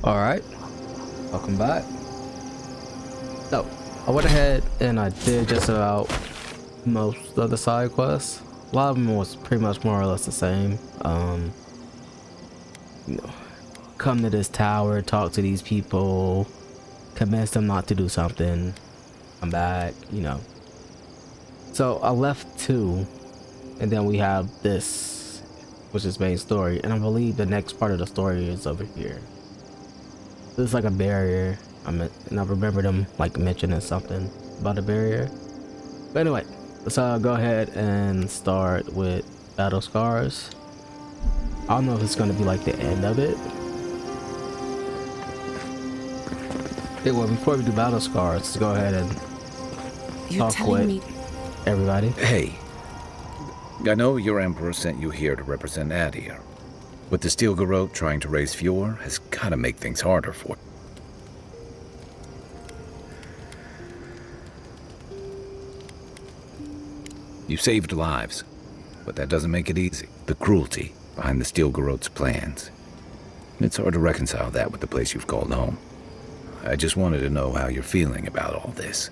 All right, welcome back. So I went ahead and I did just about most of the side quests. A lot of them was pretty much more or less the same. You know, come to this tower, talk to these people, convince them not to do something, come back, you know. So I left 2, and then we have this, which is main story, and I believe the next part of the story is over here. There's like a barrier, and I remember them like mentioning something about a barrier. But anyway, let's go ahead and start with Battle Scars. I don't know if it's gonna be like the end of it. Okay, well, before we do Battle Scars, let's go ahead and talk with everybody. Hey, I know your emperor sent you here to represent Aedyr. With the Steel Garrote trying to raise Fjord has gotta make things harder for you. Saved lives, but that doesn't make it easy. The cruelty behind the Steel Garrote's plans. It's hard to reconcile that with the place you've called home. I just wanted to know how you're feeling about all this.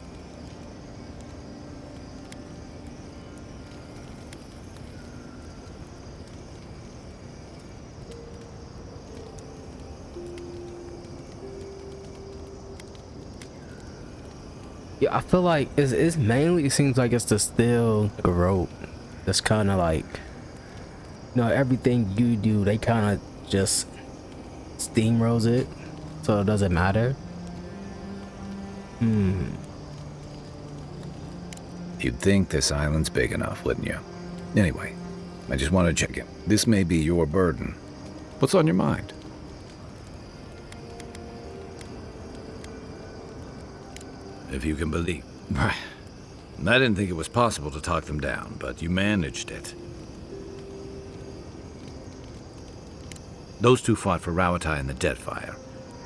Yeah, I feel like it's mainly, it seems like it's the Steel Garrote that's kind of like, you know, everything you do, they kind of just steamrolls it, so it doesn't matter. You'd think this island's big enough, wouldn't you? Anyway, I just want to check in. This may be your burden. What's on your mind? If you can believe. I didn't think it was possible to talk them down, but you managed it. Those two fought for Rauatai in the Deadfire.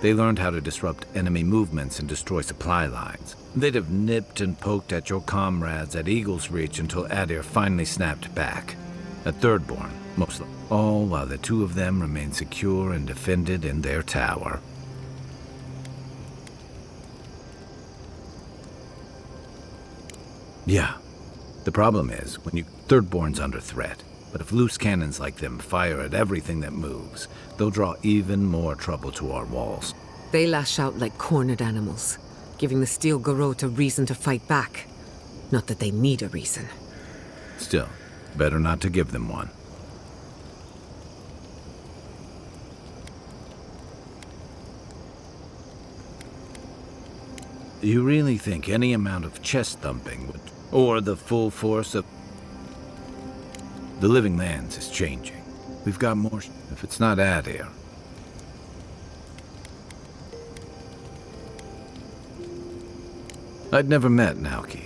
They learned how to disrupt enemy movements and destroy supply lines. They'd have nipped and poked at your comrades at Eagle's Reach until Aedyr finally snapped back. At Thirdborn, mostly. All while the two of them remained secure and defended in their tower. Yeah. The problem is, when Thirdborn's under threat. But if loose cannons like them fire at everything that moves, they'll draw even more trouble to our walls. They lash out like cornered animals, giving the Steel Garrote a reason to fight back. Not that they need a reason. Still, better not to give them one. Do you really think any amount of chest thumping would... or the full force of... The living lands is changing. We've got more... if it's not Aedyr. I'd never met Nauki.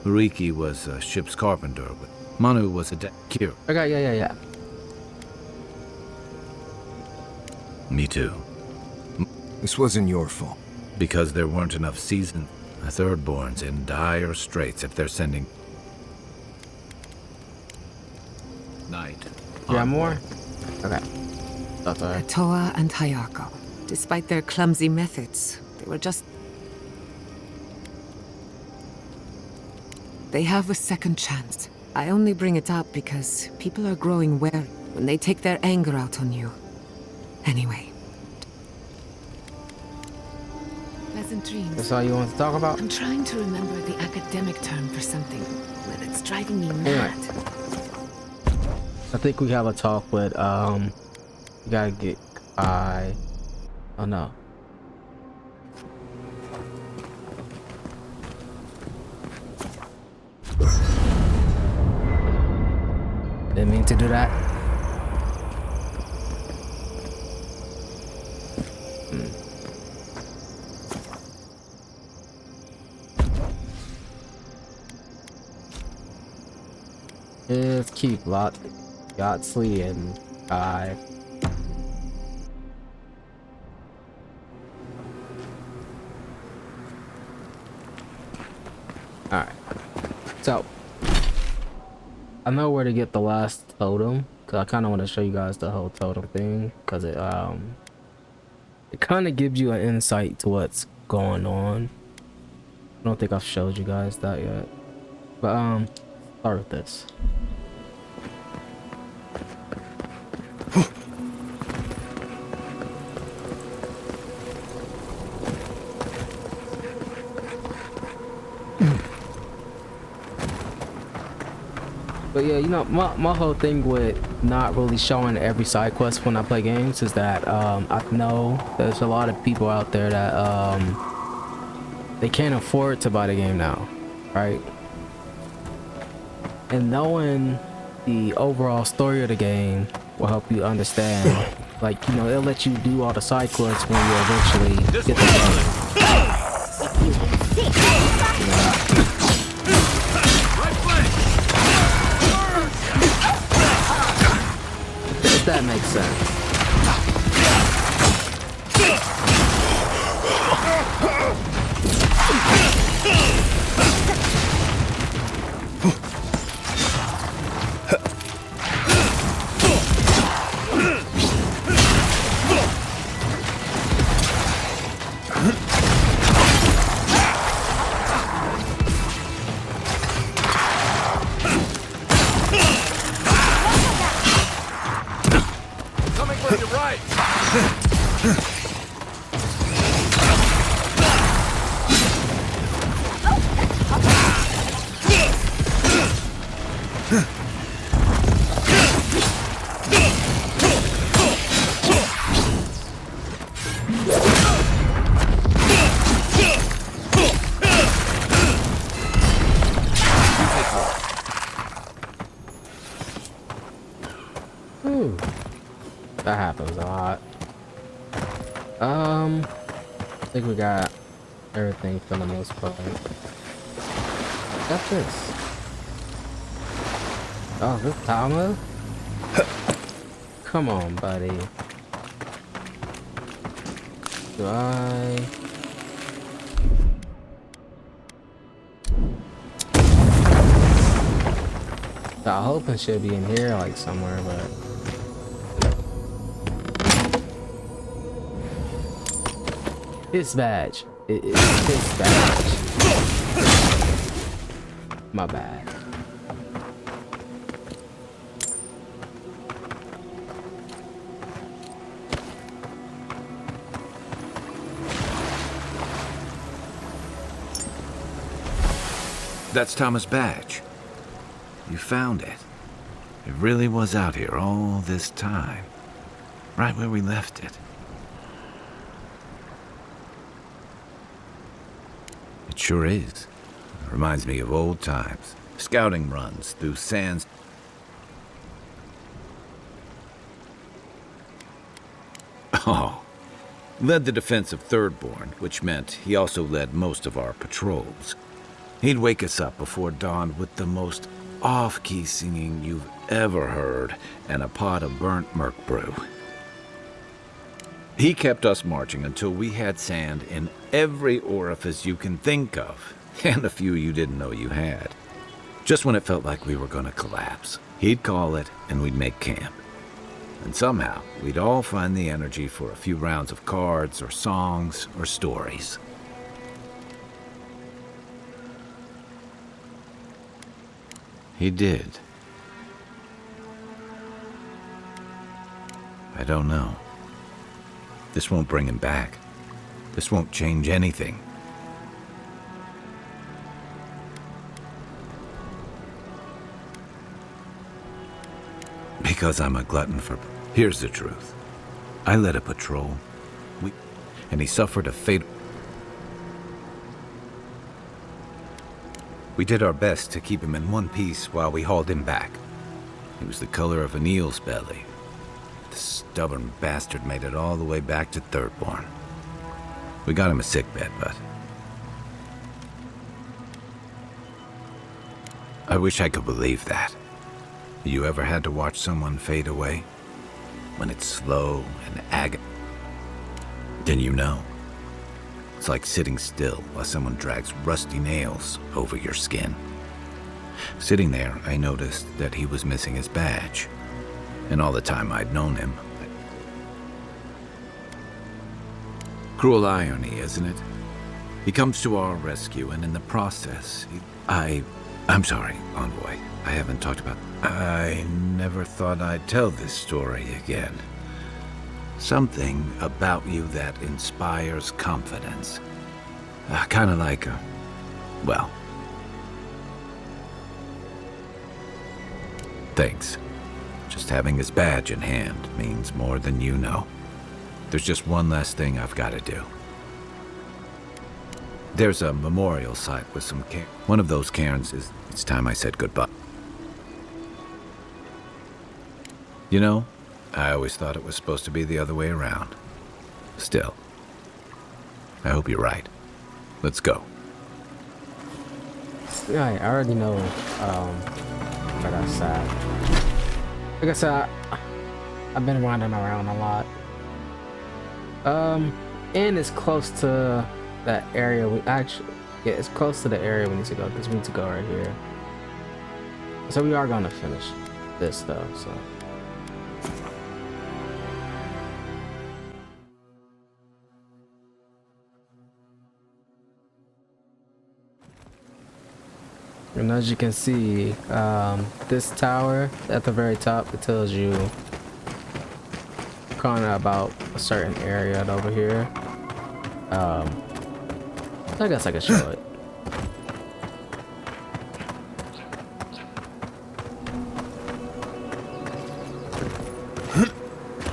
Riki was a ship's carpenter, but Manu was a Kir. Okay, yeah. Me too. This wasn't your fault. Because there weren't enough seasoned Thirdborns in dire straits if they're sending... Night. Yeah, more? Okay. That's alright. Toa and Hayako. Despite their clumsy methods, they were just... They have a second chance. I only bring it up because people are growing wary when they take their anger out on you. Anyway. Pleasant dreams. That's all you want to talk about? I'm trying to remember the academic term for something, but it's driving me mad. I think we have a talk with, we gotta get, oh no. Didn't mean to do that. Just keep Yatsley and Guy. Alright. So I know where to get the last totem, because I kinda want to show you guys the whole totem thing, because it It kind of gives you an insight to what's going on. I don't think I've showed you guys that yet. But start with this. But yeah, you know, my whole thing with not really showing every side quest when I play games is that I know there's a lot of people out there that they can't afford to buy the game now, right? And knowing the overall story of the game will help you understand. Like, you know, it'll let you do all the side quests when you eventually get the game. If that makes sense. That happens a lot. I think we got everything for the most part. Got this. Oh, this Tama? Come on, buddy. Do I? I hope it should be in here, like somewhere, but. His badge. It's his badge. My bad. That's Tama's badge. You found it. It really was out here all this time. Right where we left it. It sure is. Reminds me of old times. Scouting runs through sands. Oh. Led the defense of Thirdborn, which meant he also led most of our patrols. He'd wake us up before dawn with the most off-key singing you've ever heard and a pot of burnt merc brew. He kept us marching until we had sand in every orifice you can think of, and a few you didn't know you had. Just when it felt like we were gonna collapse, he'd call it and we'd make camp. And somehow, we'd all find the energy for a few rounds of cards or songs or stories. He did. I don't know. This won't bring him back. This won't change anything. Because I'm a glutton for... Here's the truth. I led a patrol. And he suffered a fate. We did our best to keep him in one piece while we hauled him back. He was the color of an eel's belly. The stubborn bastard made it all the way back to Thirdborn. We got him a sickbed, but... I wish I could believe that. You ever had to watch someone fade away? When it's slow and agony? Then you know. It's like sitting still while someone drags rusty nails over your skin. Sitting there, I noticed that he was missing his badge. And all the time I'd known him, Cruel irony, isn't it? He comes to our rescue, and in the process, I'm sorry, Envoy. I haven't talked about... I never thought I'd tell this story again. Something about you that inspires confidence. Kind of like well... Thanks. Just having his badge in hand means more than you know. There's just one last thing I've got to do. There's a memorial site with some one of those cairns is... It's time I said goodbye. You know, I always thought it was supposed to be the other way around. Still, I hope you're right. Let's go. Yeah, I already know where that's at. Like I said, I've been wandering around a lot. And it's close to that area it's close to the area we need to go, because we need to go right here. So we are gonna finish this though, so. And as you can see, this tower at the very top, it tells you kind of about a certain area over here. I guess I can show it.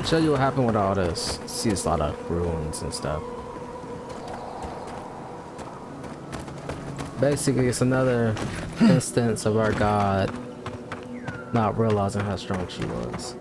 Show you what happened with all this. See, it's a lot of ruins and stuff. Basically, it's another instance of our god not realizing how strong she was.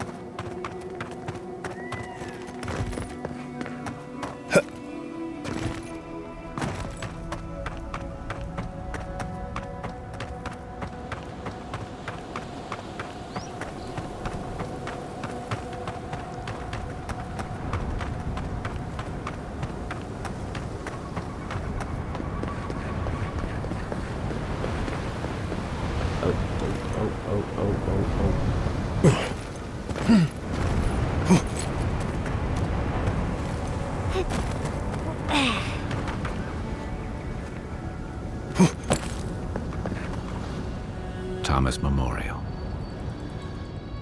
Thomas Memorial.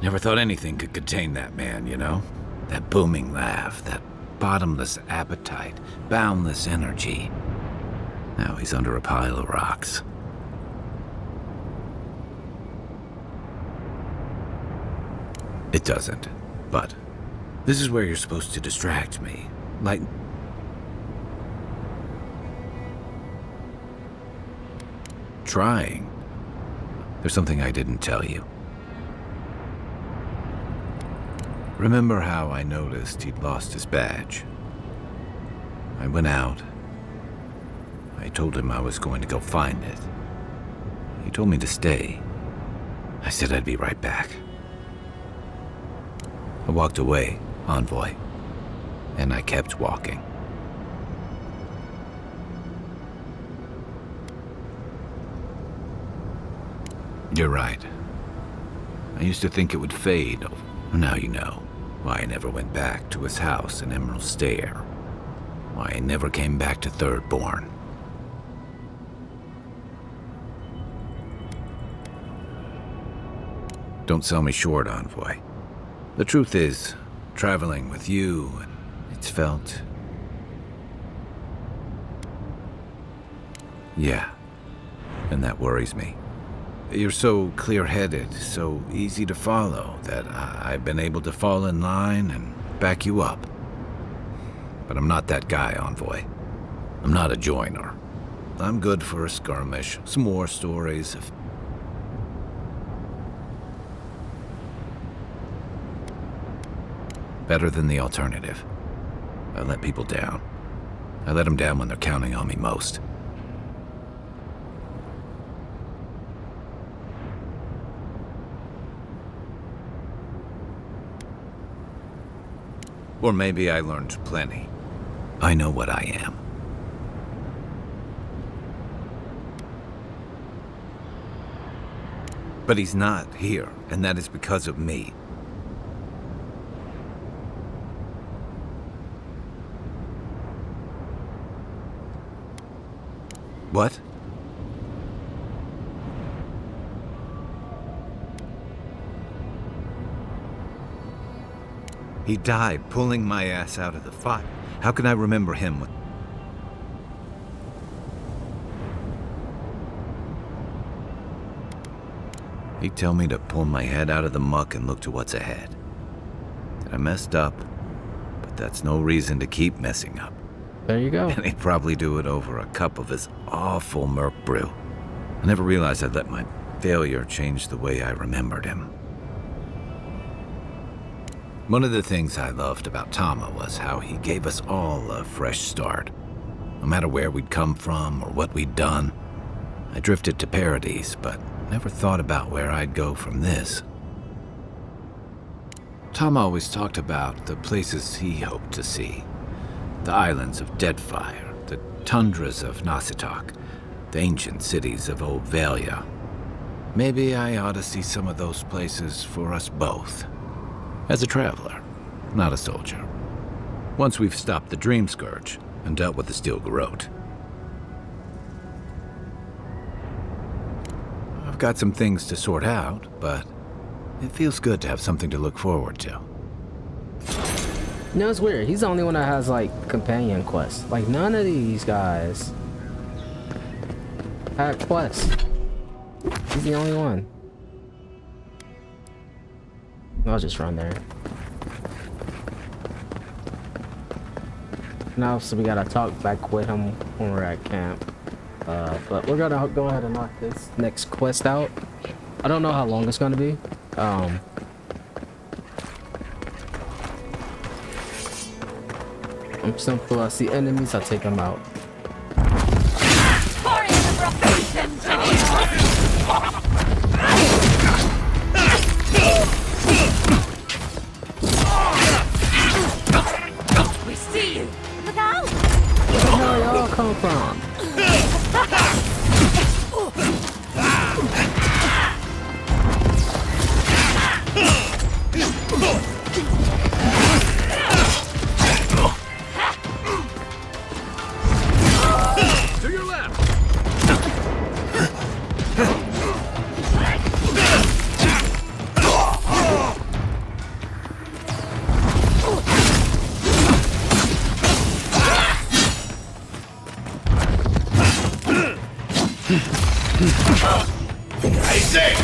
Never thought anything could contain that man, you know? That booming laugh, that bottomless appetite, boundless energy. Now he's under a pile of rocks. It doesn't, but this is where you're supposed to distract me. Like... Trying. There's something I didn't tell you. Remember how I noticed he'd lost his badge? I went out. I told him I was going to go find it. He told me to stay. I said I'd be right back. I walked away, Envoy, and I kept walking. You're right. I used to think it would fade. Now you know why I never went back to his house in Emerald Stair. Why I never came back to Thirdborn. Don't sell me short, Envoy. The truth is, traveling with you, it's felt... Yeah, and that worries me. You're so clear-headed, so easy to follow, that I've been able to fall in line and back you up. But I'm not that guy, Envoy. I'm not a joiner. I'm good for a skirmish, some war stories. Better than the alternative. I let people down. I let them down when they're counting on me most. Or maybe I learned plenty. I know what I am. But he's not here, and that is because of me. What? He died pulling my ass out of the fire. How can I remember him with... He'd tell me to pull my head out of the muck and look to what's ahead. I messed up, but that's no reason to keep messing up. There you go. And he'd probably do it over a cup of his awful merc brew. I never realized I'd let my failure change the way I remembered him. One of the things I loved about Tama was how he gave us all a fresh start. No matter where we'd come from or what we'd done. I drifted to Paradise, but never thought about where I'd go from this. Tom always talked about the places he hoped to see. The islands of Deadfire, the tundras of Nasitok, the ancient cities of Old Valor. Maybe I ought to see some of those places for us both. As a traveler, not a soldier. Once we've stopped the Dream Scourge and dealt with the Steel Garrote. I've got some things to sort out, but it feels good to have something to look forward to. You know, it's weird. He's the only one that has, like, companion quests. Like, none of these guys had quests. He's the only one. I'll just run there. Now, so we gotta talk back with him when we're at camp. But we're gonna go ahead and knock this next quest out. I don't know how long it's gonna be. I'm just gonna pull out the enemies, I'll take them out. We see you! Look out! Where the hell y'all come from? To your left! I say!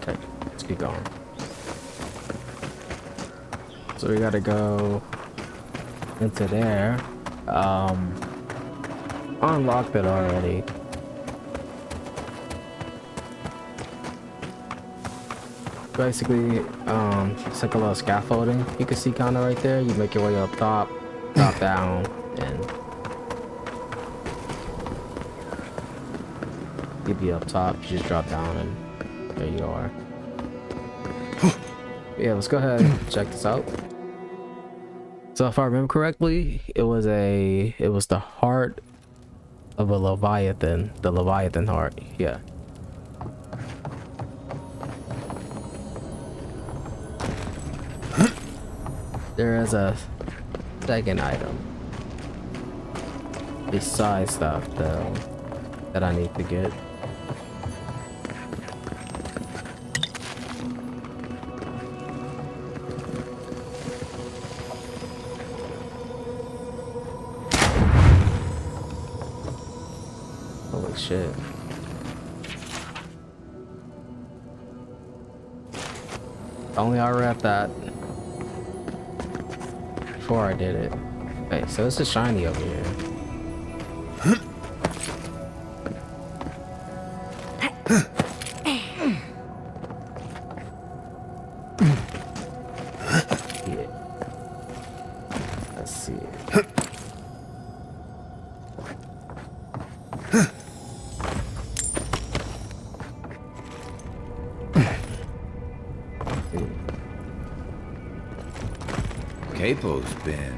Okay, let's keep going. So we gotta go into there. Unlocked it already. Basically, it's like a little scaffolding. You can see kind of right there. You make your way up top, drop down, and you'd be up top. You just drop down, and there you are. Yeah, let's go ahead and check this out. So if I remember correctly, it was the heart of a Leviathan, the Leviathan heart. Yeah. There is a second item besides that though that I need to get. Holy shit. Only I read that before I did it. Wait, so this is shiny over here. Yeah. Let's see. Capo's been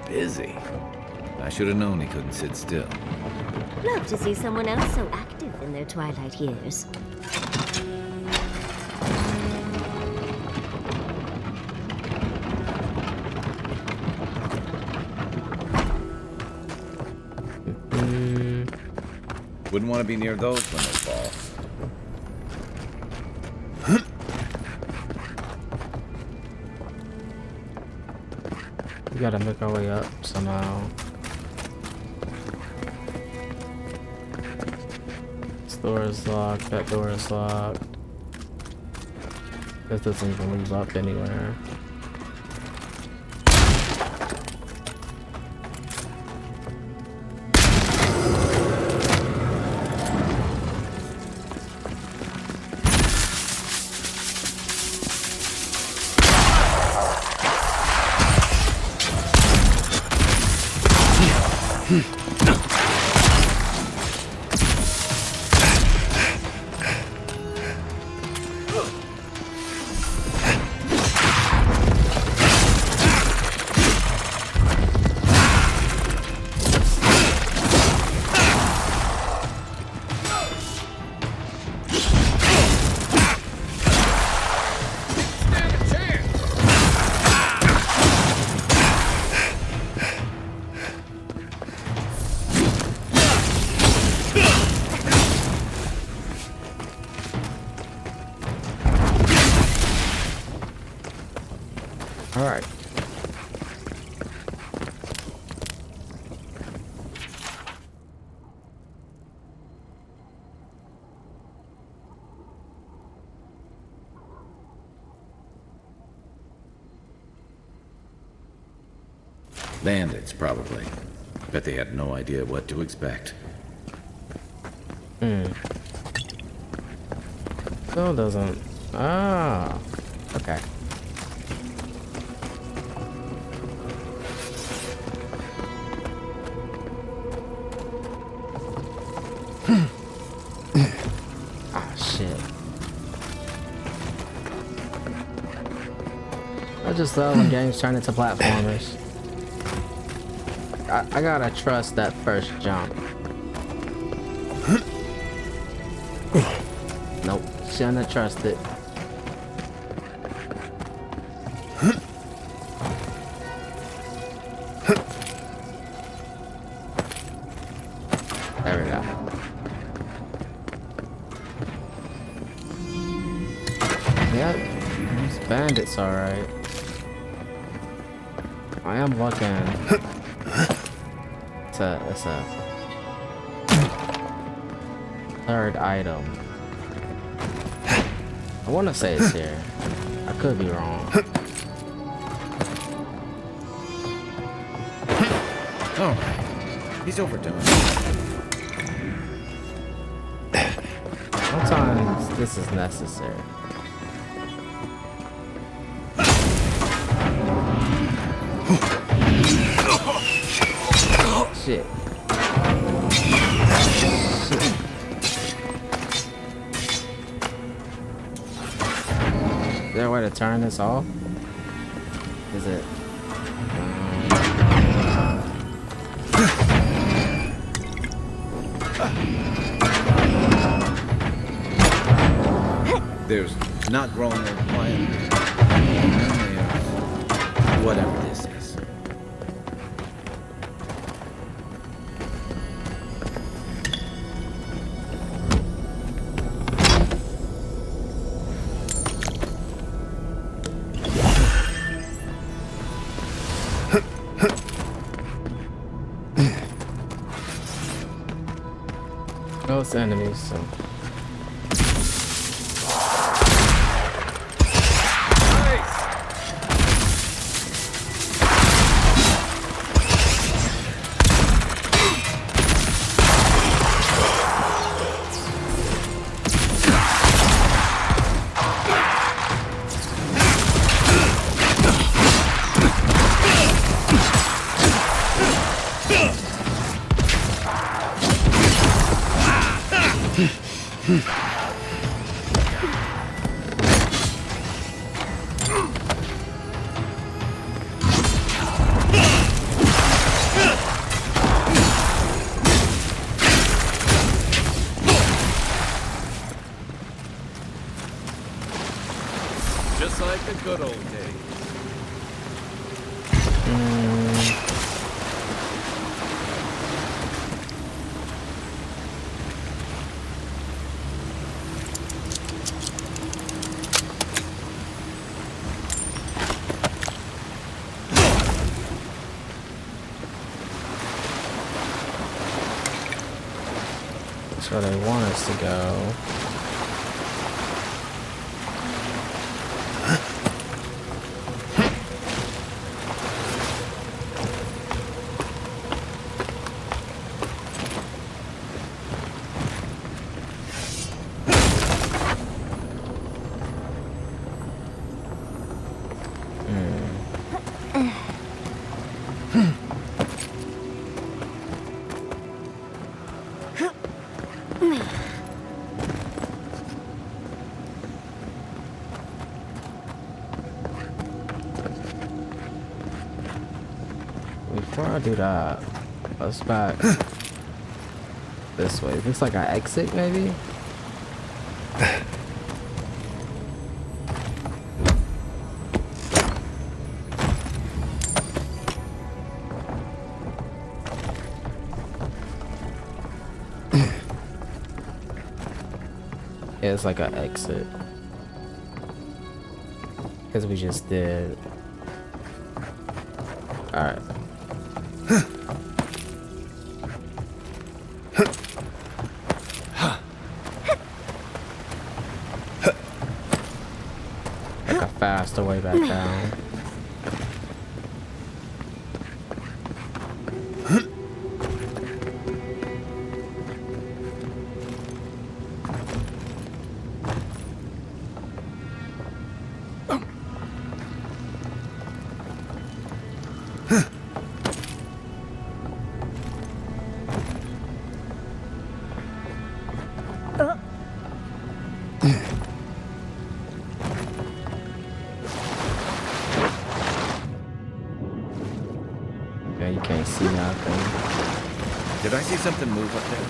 busy. I should have known he couldn't sit still. Love to see someone else so active in their twilight years. Wouldn't want to be near those when they fall. We gotta make our way up somehow. This door is locked, that door is locked. This doesn't even lead up anywhere. Alright. Bandits, probably. Bet they had no idea what to expect. Still doesn't. Ah. Okay. Ah, shit. I just love when games turn into platformers. I gotta trust that first jump. Nope, shouldn't have trusted. There we go. Yep, these bandits alright. I am looking. It's a third item. I want to say it's here. I could be wrong. Oh, he's overdoing it. Sometimes this is necessary. Shit. Is there a way to turn this off? Is it? There's not growing or quiet. Whatever this is. No, it's enemies, so. That's where they want us to go. Before I do that, let's back this way. Looks like I exit, maybe? Yeah, it's like an exit. Because we just did. Alright. Like a faster way back down. Yeah, you can't see nothing. Did I see something move up there?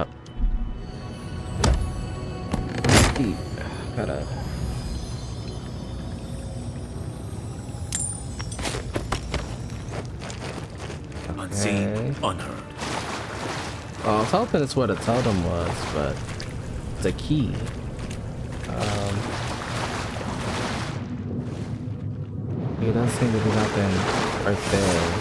Up. Gotta. Unseen, unheard. I was hoping it's where the totem was, but it's a key. It doesn't seem to be nothing right there.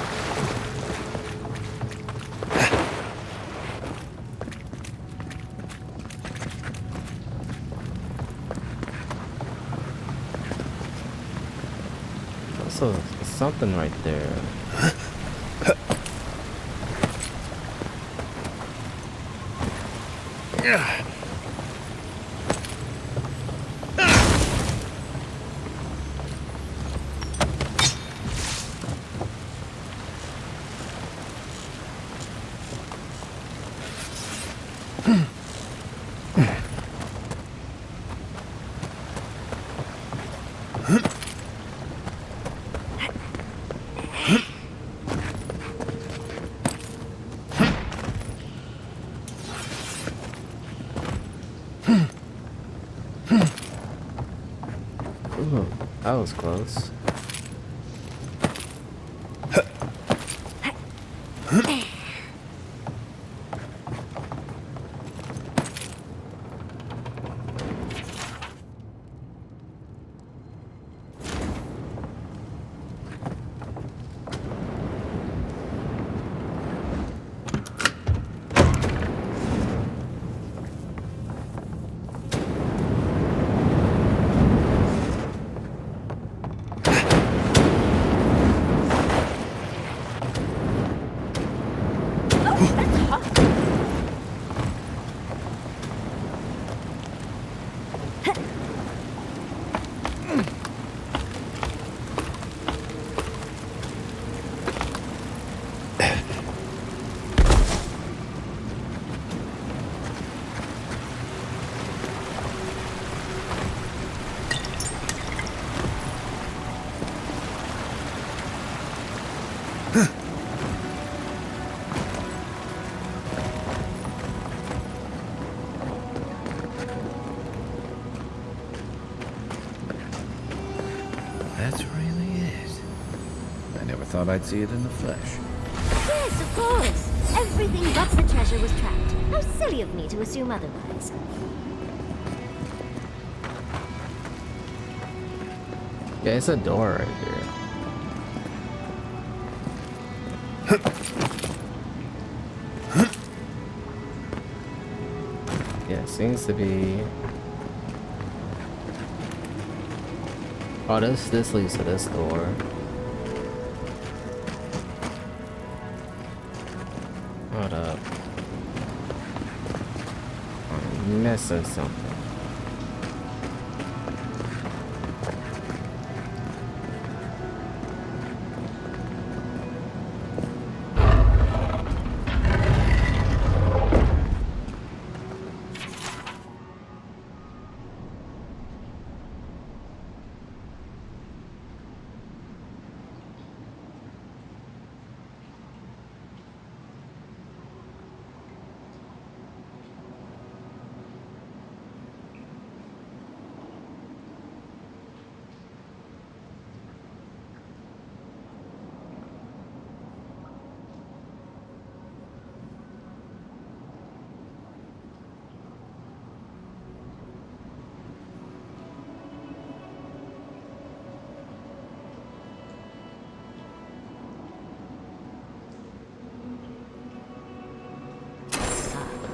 Also, something right there. Ooh, that was close. That's really it. I never thought I'd see it in the flesh. Yes, of course. Everything but the treasure was trapped. How silly of me to assume otherwise. Yeah, it's a door right here. Yeah, it seems to be. Oh, this leads to this door. Hold up. I'm missing something.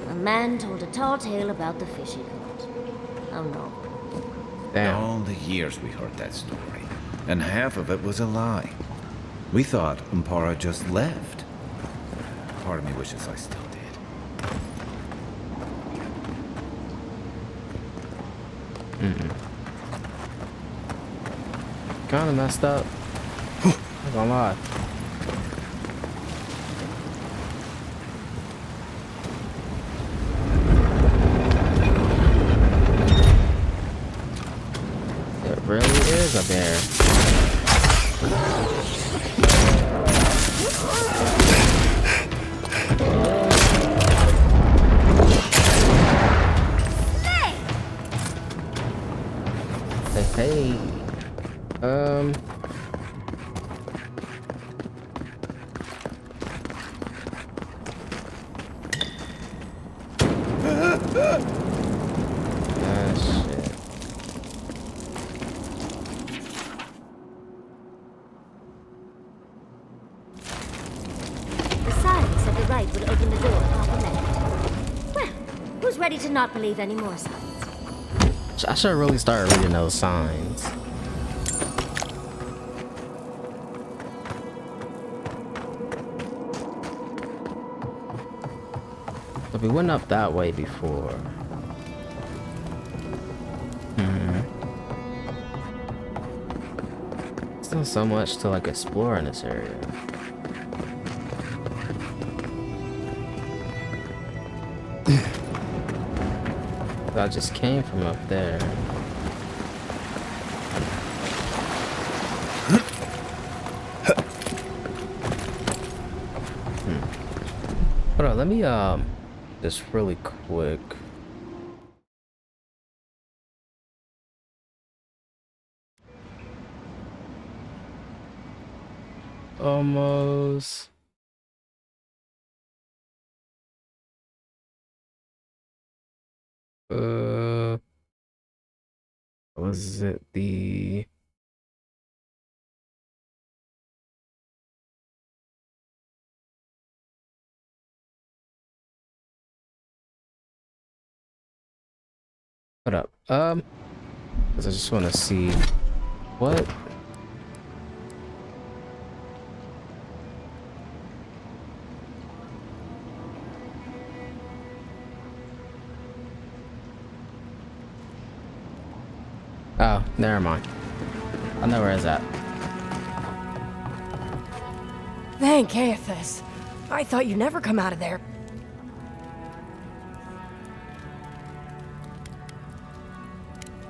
A man told a tall tale about the fish he caught. How novel. Damn. All the years we heard that story, and half of it was a lie. We thought Umpara just left. Part of me wishes I still did. Kind of messed up. Not gonna lie. It really is a bear. Hey. Shit. The sign said the right would open the door upon the left. Well, who's ready to not believe any more signs? I should really start reading those signs. But we went up that way before. Still so much to like explore in this area. I just came from up there. Hold on, let me just really quick. Almost. Was it the Hold up. 'Cause I just want to see what. Oh, never mind. I know where it's at. Thank Aethys. I thought you'd never come out of there.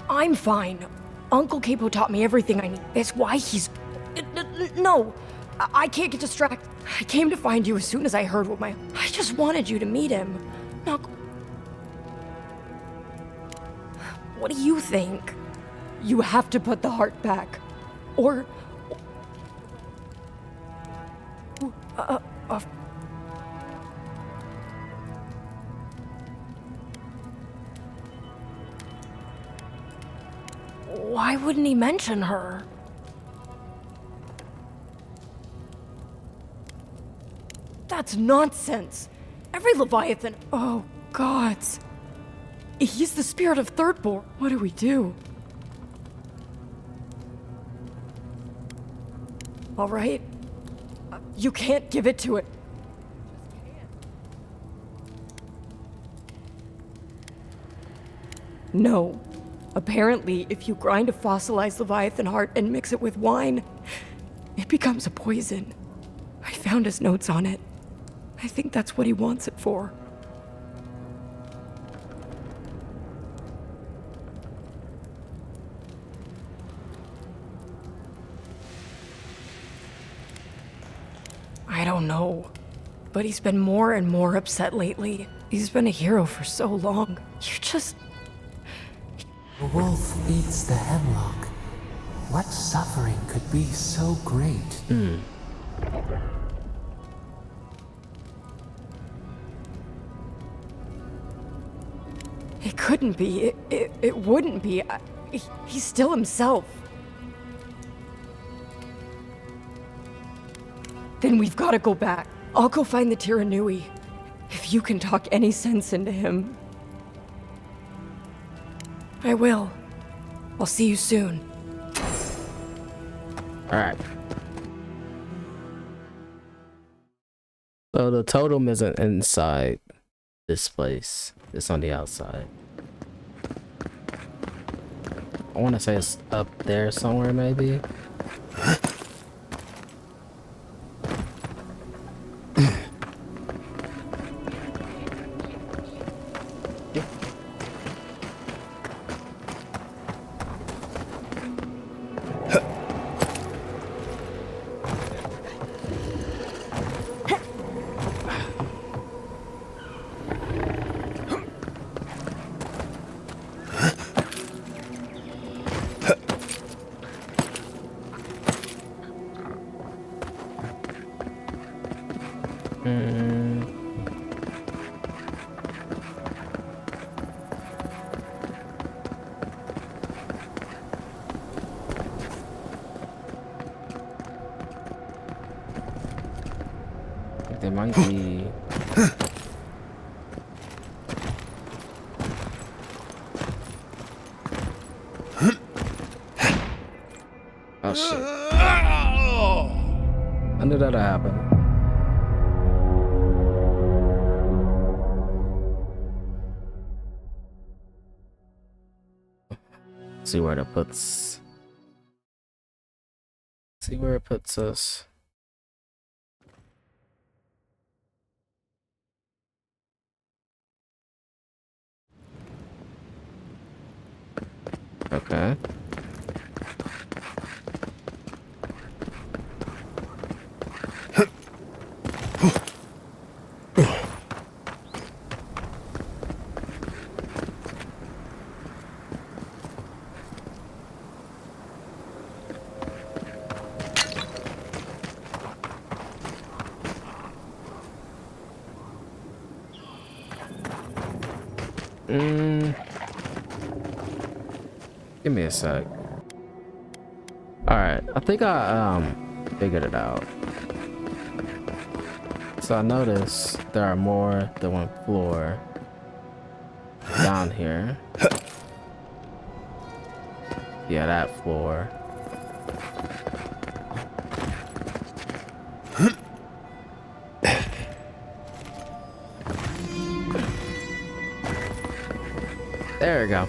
I'm fine. Uncle Capo taught me everything I need. That's why he's... No! I can't get distracted. I came to find you as soon as I heard what my... I just wanted you to meet him. Not... What do you think? You have to put the heart back. Or... Why wouldn't he mention her? That's nonsense. Every Leviathan... Oh, gods. He's the spirit of Thirdborn. What do we do? All right. You can't give it to it. No. Apparently, if you grind a fossilized Leviathan heart and mix it with wine, it becomes a poison. I found his notes on it. I think that's what he wants it for. I don't know, but he's been more and more upset lately. He's been a hero for so long. You just... The wolf eats the hemlock. What suffering could be so great? It couldn't be. It wouldn't be. He's still himself. Then we've got to go back. I'll go find the Tiranui. If you can talk any sense into him. I will. I'll see you soon. Alright. So the totem isn't inside this place. It's on the outside. I want to say it's up there somewhere, maybe. There might be... Oh shit. When did that happen? See where that puts... See where it puts us. Okay. Give me a sec. Alright, I think I figured it out. So I noticed there are more than one floor down here. Yeah, that floor. There we go.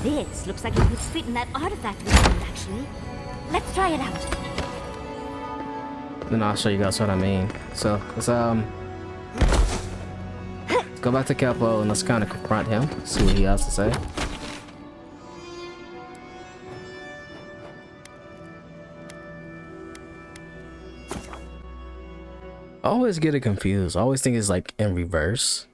This looks like it would fit in that artifact we found, actually. Let's try it out. Then I'll show you guys what I mean. So let's go back to Kelpo and let's kind of confront him, see what he has to say. I always get it confused. I always think it's like in reverse.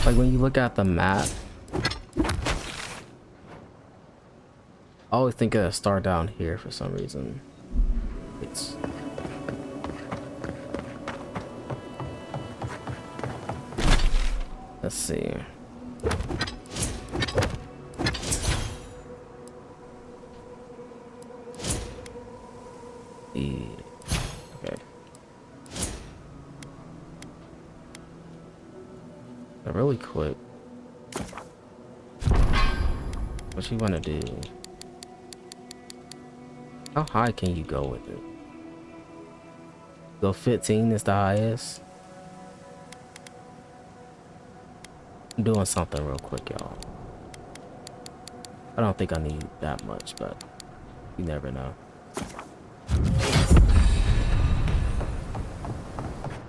Like when you look at the map, I always think of a star down here for some reason. It's let's see. Okay. Really quick. What you wanna do? How high can you go with it? Go 15 is the highest. I'm doing something real quick, y'all. I don't think I need that much, but you never know.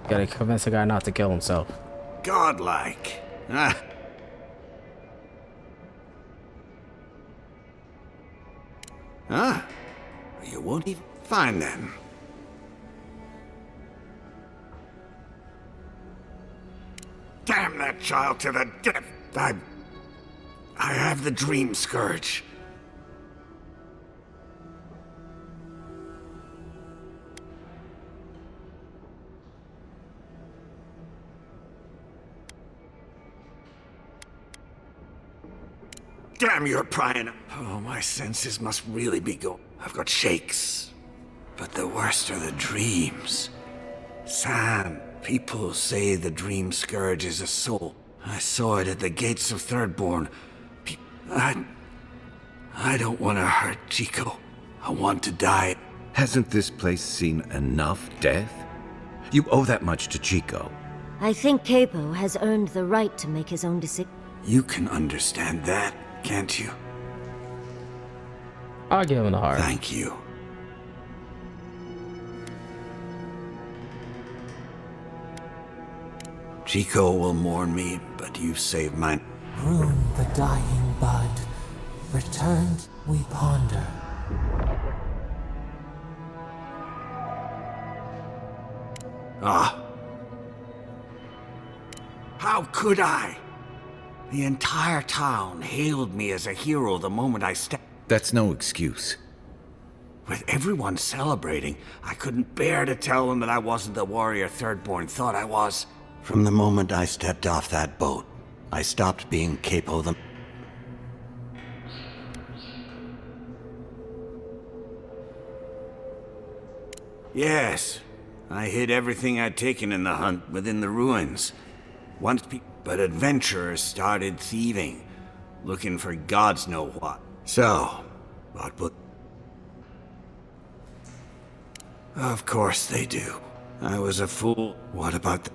Gotta convince a guy not to kill himself. Godlike. Ah. Huh? You won't even find them. Damn that child to the death! I have the dream scourge. Damn your prying. Oh, my senses must really be going. I've got shakes. But the worst are the dreams. Sam, people say the dream scourge is a soul. I saw it at the gates of Thirdborn. I don't want to hurt Chico. I want to die. Hasn't this place seen enough death? You owe that much to Chico. I think Capo has earned the right to make his own decision. You can understand that, can't you? I'll give him a heart. Thank you. Chico will mourn me, but you saved mine. Prune the dying bud. Returned, we ponder. Ah. How could I? The entire town hailed me as a hero the moment I stepped. That's no excuse. With everyone celebrating, I couldn't bear to tell them that I wasn't the warrior Thirdborn thought I was. From the moment I stepped off that boat, I stopped being Capo the... Yes, I hid everything I'd taken in the hunt within the ruins. But adventurers started thieving, looking for gods know what. So, what? Of course they do. I was a fool. What about the...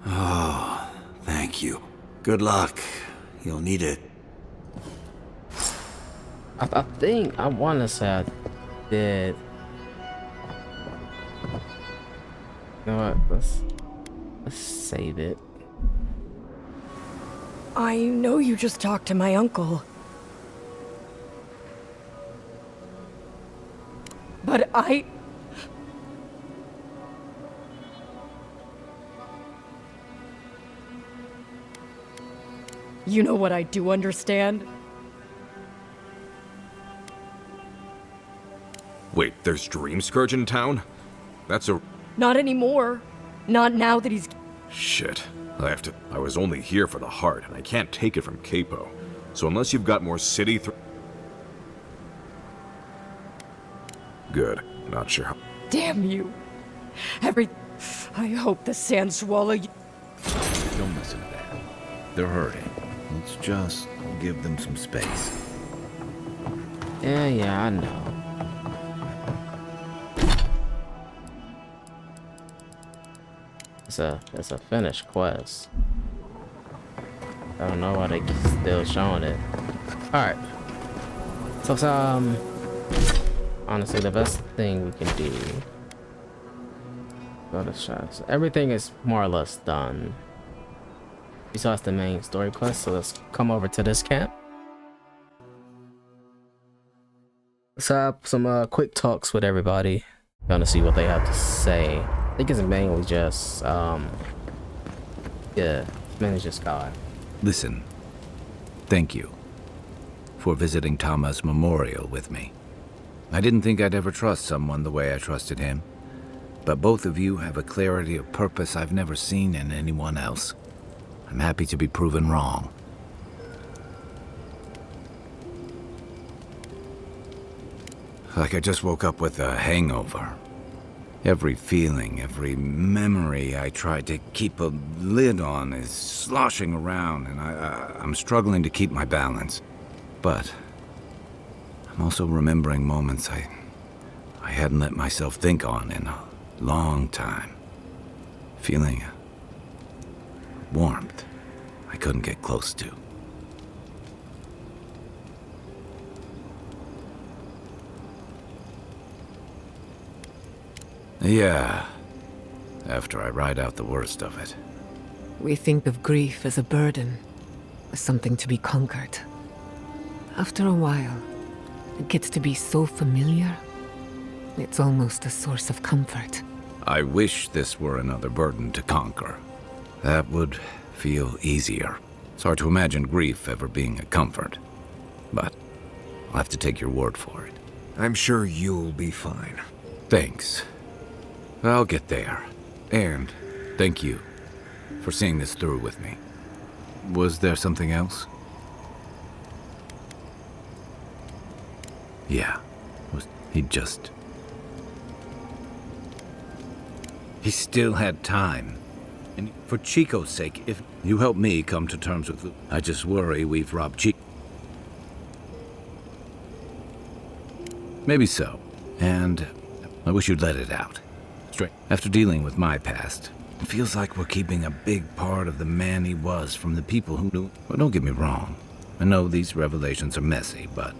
Oh, thank you. Good luck. You'll need it. I think I want to say I did. You know what? Let's save it. I know you just talked to my uncle. But You know what I do understand? Wait, there's Dream Scourge in town? That's a... Not anymore. Not now that he's... Shit. I was only here for the heart, and I can't take it from Capo. So unless you've got more city Good. Not sure how... Damn you. I hope the sand swallow you... Don't listen to that. They're hurting. Let's just give them some space. Yeah, I know. It's a finished quest. I don't know why they still showing it. Alright. So honestly the best thing we can do. Go to shots. Everything is more or less done. Besides the main story quest, so let's come over to this camp. Let's have some quick talks with everybody. Gonna see what they have to say. I think it's mainly just yeah, mainly just God. Listen, Thank you for visiting Tama's memorial with me. I didn't think I'd ever trust someone the way I trusted him, but both of you have a clarity of purpose I've never seen in anyone else. I'm happy to be proven wrong. Like I just woke up with a hangover. Every feeling, every memory I tried to keep a lid on is sloshing around, and I'm struggling to keep my balance. But I'm also remembering moments I hadn't let myself think on in a long time. Feeling a warmth I couldn't get close to. Yeah, after I ride out the worst of it. We think of grief as a burden, as something to be conquered. After a while, it gets to be so familiar, it's almost a source of comfort. I wish this were another burden to conquer. That would feel easier. It's hard to imagine grief ever being a comfort, but I'll have to take your word for it. I'm sure you'll be fine. Thanks. I'll get there. And thank you for seeing this through with me. Was there something else? Yeah. He still had time. And for Chico's sake, if you help me come to terms with it, I just worry we've robbed Chico. Maybe so. And I wish you'd let it out. Straight. After dealing with my past, it feels like we're keeping a big part of the man he was from the people who knew. Well, don't get me wrong. I know these revelations are messy, but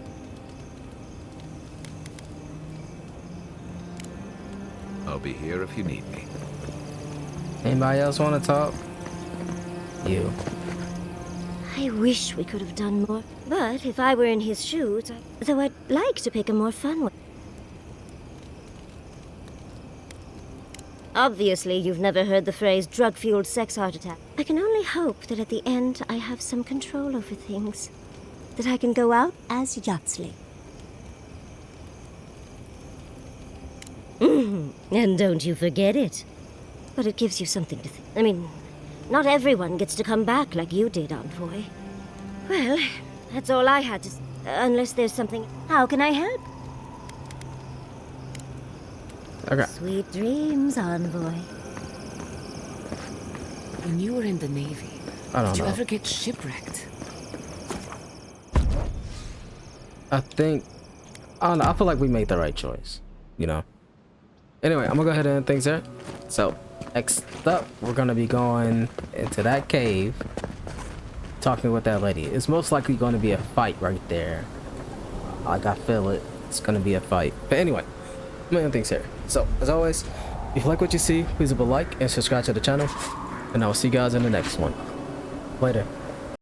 I'll be here if you need me. Anybody else want to talk? You. I wish we could have done more. But if I were in his shoes, though I'd like to pick a more fun one. Obviously, you've never heard the phrase drug-fueled sex heart attack. I can only hope that at the end I have some control over things. That I can go out as Yatsley. And don't you forget it. But it gives you something to think. I mean, not everyone gets to come back like you did, envoy. Well, that's all I had to say. Unless there's something. How can I help? Okay. Sweet dreams, envoy. When you were in the Navy, I don't did you know. ever get shipwrecked? I don't know. I feel like we made the right choice, you know? Anyway, I'm gonna go ahead and end things there. So, next up, we're gonna be going into that cave, talking with that lady. It's most likely going to be a fight right there. Like, I feel it. It's gonna be a fight. But anyway, I'm gonna end things here. So, as always, if you like what you see, please leave a like and subscribe to the channel. And I will see you guys in the next one. Later.